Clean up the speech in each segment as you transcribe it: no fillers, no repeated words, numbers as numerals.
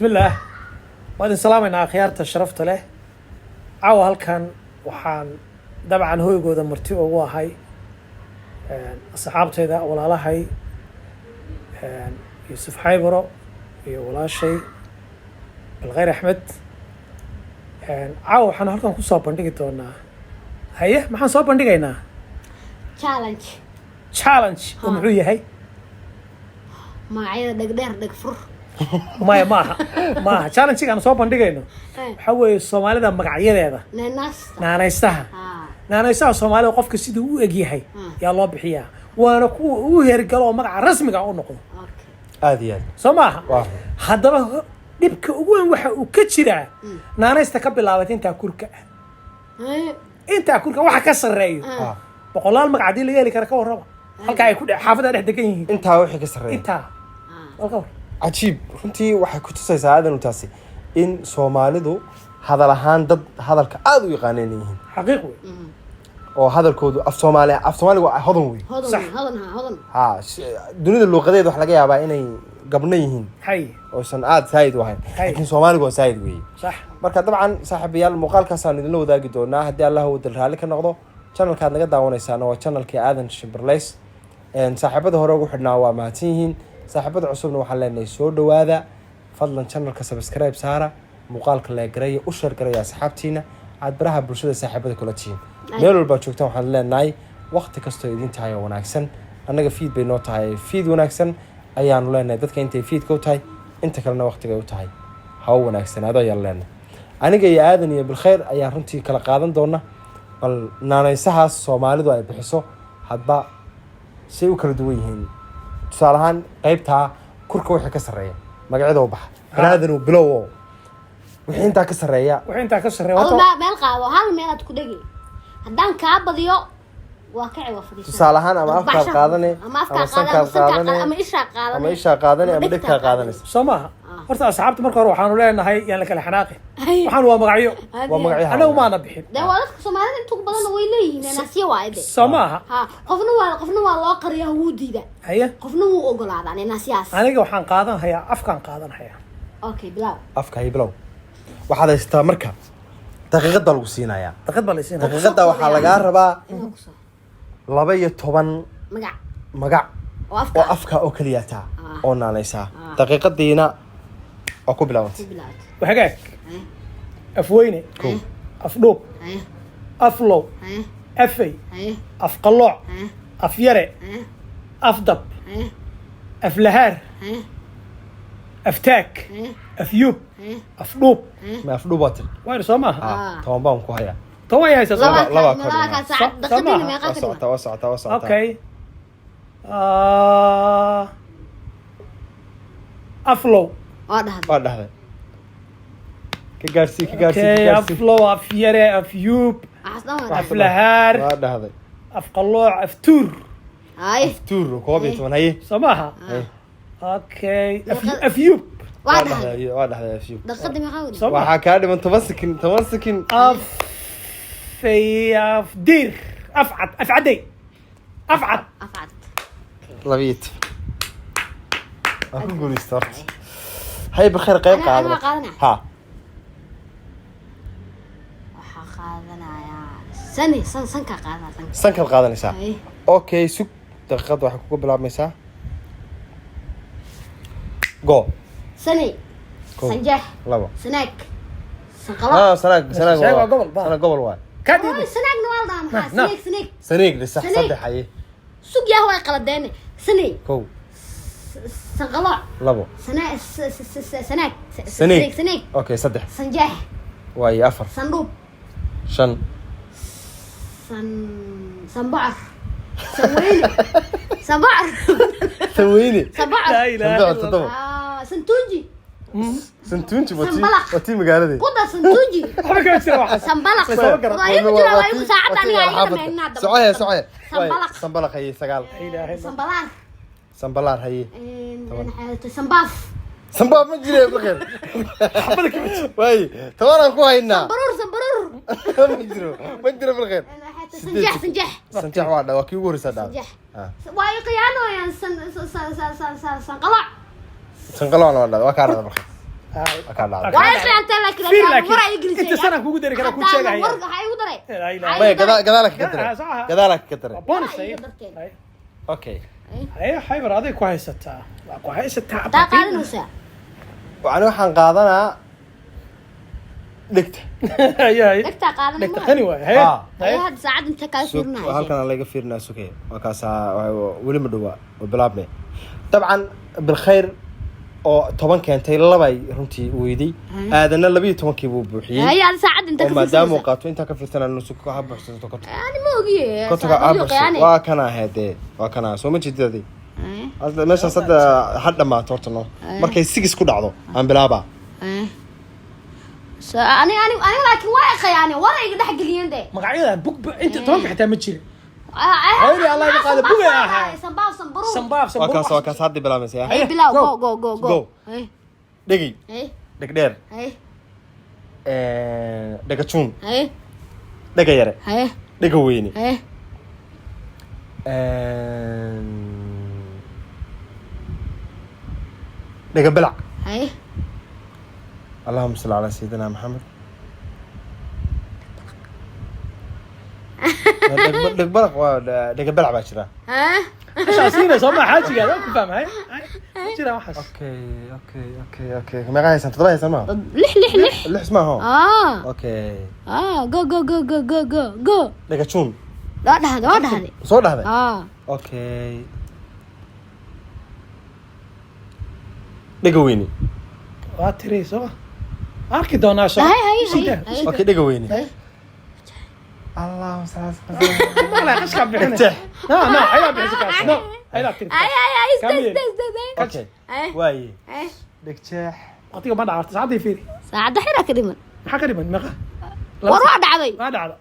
بسم الله وادن سلامنا خيارته شرفته له عاو هلكان waxaan dabcan hooygooda marti ugu ahay asxaabtayda walaalahay Yusuf Xaybaro iyo walaashay Balqayr Axmed caaw waxaan halkan ku soo bandhigi doonaa haye maxaan soo bandhigaynaa challenge oo muxuu yahay magacyada dhagdheer dhag fur maaha challenge aan soo bandhigayno waxa weeye Soomaalida magacyadeeda naanaystaha Soomaalida qofka sidii uu eg yahay yaa loo bixiyaa waana kuwa uu hergalo magaca rasmiga ah u noqdo aad iyo aad Soomaha haddaba dhibka ugu weyn waxa uu ka jiraa naanaysta ka bilaabatay inta kurka waxa ka sareeyo boqolaal magacadii la yeeli kara ka warraba halka ay ku xaafada dhex degan yihiin intaa wixii ka sareeyo intaa cajiib runtii waxay ku tusaysaa aadan taasi in Soomaalidu hadal ahaan dad hadalka aad u yaqaaneen yihiin xaqiiq oo hadalkoodu af Soomaaliga waa hodan weey hodan dunida luqadeed wax laga yaabaa inay gabna yihiin oo san aad saayid wahay laakiin Soomaaligu waa saayid weey صح marka dabcan saaxiibayaal muuqaalkaas aan idin la wadaagi doonaa haddii Allah uu dal raali ka noqdo channelkaad naga daawanaysaana waa channelkii Aadan Shimberlays saaxiibada hore ugu xidhnaa waa mahadsan yihiin saaxiibada cusubna waxaan leenahay soo dhawaada fadlan channelka subscribe saara muuqaalka la gareeyo u share gareeya asxaabtiina aad baraha bulshada saaxiibada kula tihiin meel walba joogtaan waxaan leenahay waqti kasto idin tahay oo wanaagsan annaga feed bay noo tahay feed wanaagsan ayaanu leenahay dadka intay feed ka u tahay inta kalena waqtiga u tahay ha u wanaagsanaado ayaan leenahay aniga iyo Aadan iyo Bilkhayr ayaa runtii kala qaadan doona bal naanaysahaas Soomaalidu ay bixiso hadba si u kala duwan yihiin tusaale ahaan qaybta kurka wixii ka sareeya magaceeda u baxa Aadan uu bilow wixii inta ka sareeya meel qaado hal meel aad ku dhigi haddaan ka badiyo waa ka ciwa fadhiisan tusaale ahaan ama afka qaadane ama isha qaadane ama dhigta qaadane Soomaha horta asxaabta marka hore waxaanu leenahay yaan la kala xanaaqin waxaan waa magacyo anagu maana bixin dadka Soomaalida inta badan way leeyihiin naasiyo waayde Soomaha qofna waa loo qariyaa wuu diida haye qofna wuu ogolaadaa naasiyaas aniga waxaan qaadan hayaa afkaan qaadan hayaa okay bilaw afka hay bilaw waxaad haystaa marka daqiiqada lagu siinayaa daqiiqada waxaa laga rabaa 12 magac oo afka oo kaliya taa oo naanaysa daqiiqadiina oo ku bilaawantay waxagaag afweyne afdhoob aflow afay afqalooc afyare afdab aflahaar aftaag afyub afdhoob ma afdhubatin waan Soomaha toban baan ku hayaa toban yahay laba daqiiqadina meeqa ka socota okay aflow waa dhahday ka gaarsi aflow afyare afyub aflahaar waa dhahday afqalooc aftuur aftuur koob iyo toban haye Soomaha okay afyub waa dhahday afyub daqiiqada meeqa waxa ka dhiman 10 sakin afdir afcadey afcad labiyat aku guulistart hay Bilkhayr qayb qaadana ha waxa qaadanaya sanka qaadanaysa okay sug daqiiqad waxa ku bilaabmaysaa go sani sanjah labo snack sanqala sanaag gobol waa كادي سناك نوالدان سنيك لسه صدق حي سوق يا هو قلدين سني كو سنقلع لبو سناك اوكي صدق سنجاح واي افر صندوق شن سنبعر سويني لا اله الا الله سنتونجي سنتونجي وتي مقالدي قدا سنتونجي حركه سوا سنبلق والله مجرى والله ساعات انا سعيه سنبلق هي سقال سنبلار هي سنباف ما جري بخير حبلك واي تمام كو هينا سنبرور ما جري بالخير سنجح واحده وكي ورثه دا واي قيانو يا سنقلع سنقلع ولا waa ka aragna marka ka dhacday waa qiyaantay la kala fiir war ay laakiin ingiliisi inta sana kugu dari kara ku sheegaya war waxay ugu daray la ilaha maya gadaalka ka tare gadaalka ka tare bonus ay okay ay xaybar aday ku haysataa waa ku haysataa taa qaadanaysa waxaan qaadanaa dhigta dhigta qaadanaysa dhigta qani waay hay had saacad inta ka fiirnaa halkan laga fiirnaa sukay wakaas wali ma dhawa bilaabme dabcan bil khayr oo 10 keentay labay runtii weeday aadana 12 buu buuxiyay hay had saacad inta ka maadaama uu qaato inta ka fiirsanaa nusuk ka habxsato ka ani ma ogiye waa kana hade waa kana soo ma jeedadii asla meesha sadda hadda ma tortano markay 6 ku dhacdo aan bilaaba ani laakiin waa khiyaane war ay dhax galiyeen magacyada bug inta 10 xitaa ma jirin هاي الله يقعد بويا سنباف سنبرو سنباف وكاس هادي بلا مسيا هاي بلاو جو دقي دق دير دق تشون دق يره دق ويني دق بلع اللهم صل على سيدنا محمد دق بلق ودق بلع باشرة ايش عصينا صباح حاجة قاعد اكو فاهم هاي جرا وحش اوكي ما قاعد يسمع تطلع يسمع لح اسمه هو اوكي جو دق تشون ده هذا صوت هذا اوكي دق ويني واتري سوا اركي دونا شو هاي اوكي دق ويني الله مساس لا ايش كان بيحنا لا عيب بحسك لا عيب تري اي اوكي واي دكتاح اعطيه ما دعرت ساعه فيري ساعه حيره كريم ما كريم ما وروح دعدي ما دعد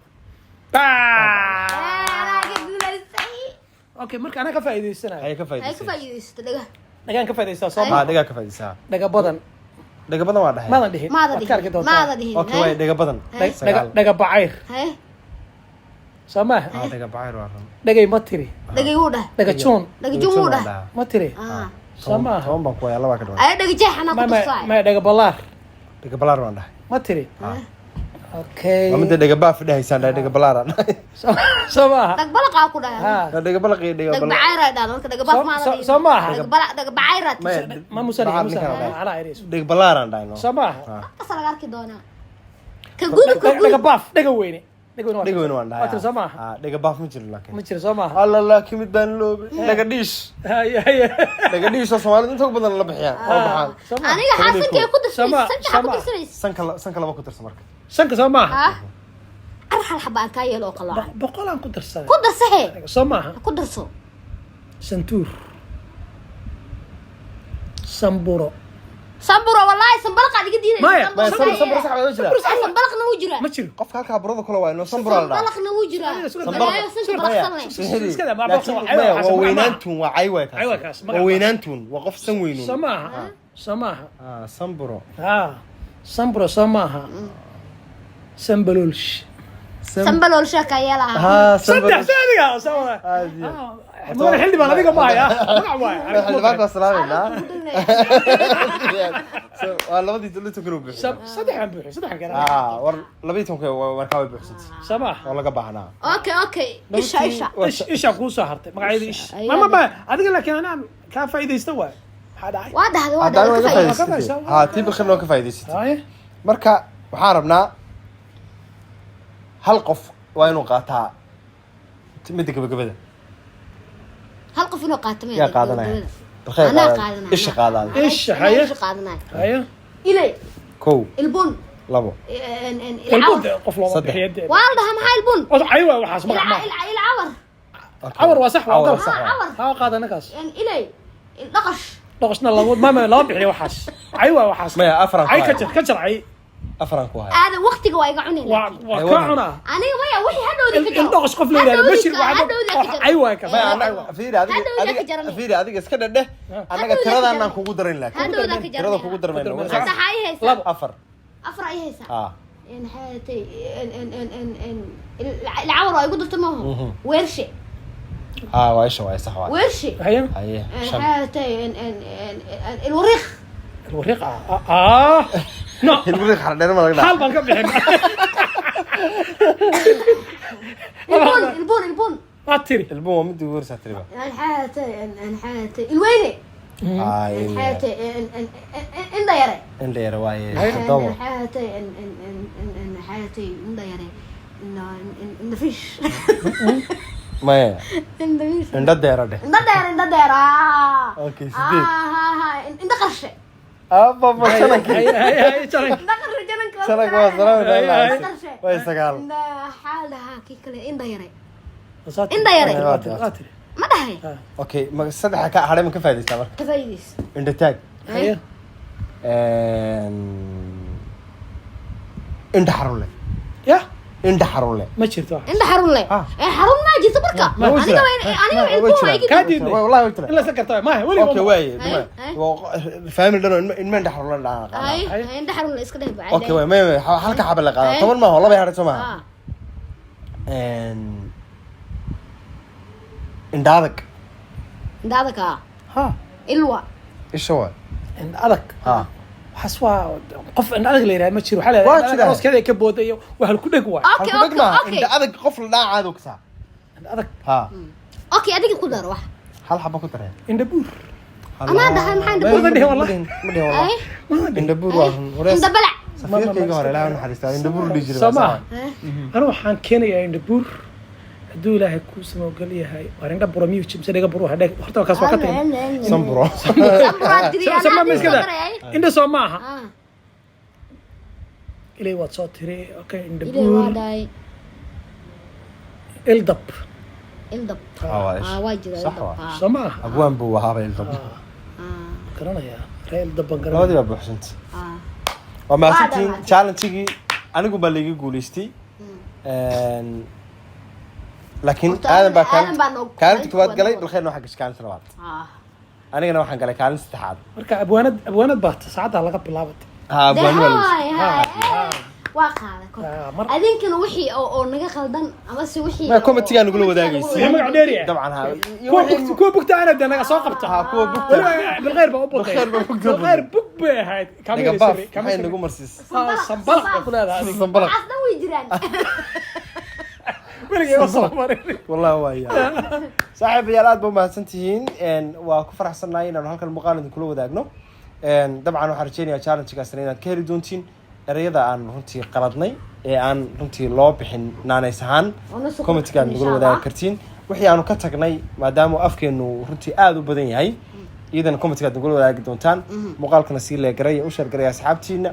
اوكي marka ana ka faa'iideysanayo ay ka faa'iideysto dhagaan ka faa'iideysta soo ma dhaga ka faa'iideysta dhaga badan waa dhahay maadan dhihin maada dhihin okay way dhaga badan dhaga bacayr سماه دقة بعير وارم دقة مطري دقة يودا دقة شون دقة جمودة مطري سماه توم بقى يلا باكر أي دقة جح أنا كنت صاير ما دقة بلار دقة بلار وانده مطري اوكي ما مدة دقة باف ده يسان دقة بلار سماه دقة بلق أكو ده دقة بلق دقة بلار بعير ده دقة باف ما سماه دقة بعير ما مسرح أنا عارف دقة بلار عنده سماه أصلا غير كدونا كجود دقة باف دقة ويني دقة وين وانده مطري سماه دقة باف مجرى لكن مجرى سماه الله كم يدان لوب دقة ديش دقة ديش أصلا ما أنت بدنا الله بحيان أنا حاسس كي كنت سنك لا بكتر سمرك سنك سماه أرحل حبان كاي لو قلع بقول أنا كنت رسالة كنت صحيح سماه كنت رسو سنتور سامبورو والله سنبلق على قدينا ما سنبر صح ولا جرا سنبلق نوجرا ما تشيل قف هالك برضو كله وين سنبر الله سنبلق نوجرا سنبلق ووينانتون وعيوك ووينانتون وقف سنوينون سماها سنبرو سامبورو سماها سنبلولش سنبلولش كايلا صدق ثانية سوا ما الحين ما نبيك معايا ما اللي باكو السلام والله بدي تقول لكم جروب صدق عم بحي صدق كلام لبيتهم وركاوي بحسد سماح والله قبحنا اوكي ايش اقول سهرت ما قاعد ايش ما اقول لك انا كان فايده يستوى هذا هذا ها تيب خلنا كفايديست marka waxaan rabnaa hal qof waa inuu qaataa midda gabagabada هل قفلوا قاتمين يا قادنا أنا قادنا إيش قادنا إيش هيا قادنا هيا إلي كو البن لبو البن قفلوا صدق والله هم هاي البن أيوة وحاس ما العور عور وصح عور ها قادنا كاس يعني إلي نقش نقشنا الله ما لا بحري وحاس أيوة وحاس ما أفرن عي كتر عي أفرن كوها هذا وقتي قوي قاعدين وكعنا أنا وحي هذا اللي كده نقش قفل ولا مش أيوة كمان فيري هذيك اسكت ده أنا كتير أنا كوجو درين لك كتير كوجو درين لك هذا حي هسه أفر أي هسه إن حياتي إن العورة يقولوا تمام ورشة وايش صح ورشة هيا حياتي إن الوريخ الوريق نو الوريق حردين ما لقنا حال بان كبحين البون ما تري البوم مدي ورثة تقريبا الحياتي الويني الحياتي ان دايره إن لي رواية الحياتي ان حياتي ان دايره ان فيش ما ان فيش إن ده رده ان دايره أوكي سديد انت قرشه أبا شنك هاي شنك انت قرشه جنك شنك وصلنا لا قرشه ويسقال ان حالها كي كله ان دايره وصلت إن دايرة. ما تري ما دهي أوكي ما صدق حكا حدا من كفاية استمر كفايديس إن ده تاج هي إن ده حرولة يا إن ده حرولة ما شرت واحد انت حرون لي حرون ما جيت بركه ما وجه انا البوم هيجي كادي والله قلت له الا سكرت ما هي ولي اوكي واي هاي. فاهم انه ان من دحر ولا هاي انت حرون اسك ده بعد اوكي واي ما halka xabal la qaada toban ma والله بيحرت سما ان دادك دادك ها الوا ايش هو ان adag ها حسوا qof in adag leeyahay ma jiro waxa Waa jira. hoos kale ka boodayo waxa ku dhig waa اوكي halku dhigma اوكي in adag qof la dhaacado kasa in adag ha اوكي اديك كدر واحد hal xabo ku dareen in dabuur اما ده ما عندي ما dhihi والله ma dhihi والله in dabur waa انت بلع safiirkayga hore ilaahay naxariistaa in dabur dhigi jiray Soomaa. أنا waxaan keenayaa in dabuur hadduu ilaahay kuu samoogal yahay waa indha buro miyuu jimse dhiga buro hadhe horta kaas waa ka tagay sambro sama ma iskada indha soo maaha ilay waad soo tiri okay in إلي dabuur واداي ildab الدب واجد صح soo maaha abwaan buu ahaa bay dab garanayaa ree ildab baan labadii garanaya baa buuxsanta waa maasantiin challenge-gii anigu baa laga guuleystay laakiin aadan baa kaalinta koowaad galay balkheerna waxaa gashay kaalinta labaad anigana waxaan galay kaalinta saddexaad marka abwaanad baata saacaddaa laga bilaabatay ha abwaan واقعة mar أذنكنا وحي أو نجا خلدان أما وحي ما كومنتيga nagula wadaagaysi Iyo magac dheer yahay. dabcan ha kuwa bugta ana de naga soo qabta ha kuwa bugta bilqeyr baa u bugtay Bilqeyr baa u bugtay. bilqeyr bug bay ahayd naga baaf maxay nagu marsiis sambalax bay ku leedahay sambalax عصنا ويجران weligay waa soo marin والله وايا صاحب يا لاد بو mahadsantihiin waa ku faraxsanahay inaan halkan muuqaal idin kula wadaagno dabcan waxaan rajeynayaa challenge-gaas inaad ka heli doontiin erayada aan runtii qaladnay ee aan runtii loo bixin naanays ahaan commentiga nagula wadaagi kartiin wixii aanu ka tagnay maadaama afkeenu runtii aad u badan yahay iidan commentiga nagula wadaagi doontaan muuqaalkana sii leegaray u sheergaray asxaabtiina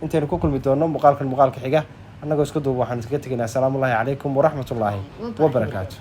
intaynu ku kulmi doono muuqaalka xiga annagoo isku duub waxaan iskaga tegaynaa asalaamu calaykum waraxmatullaahi wabarakaatuh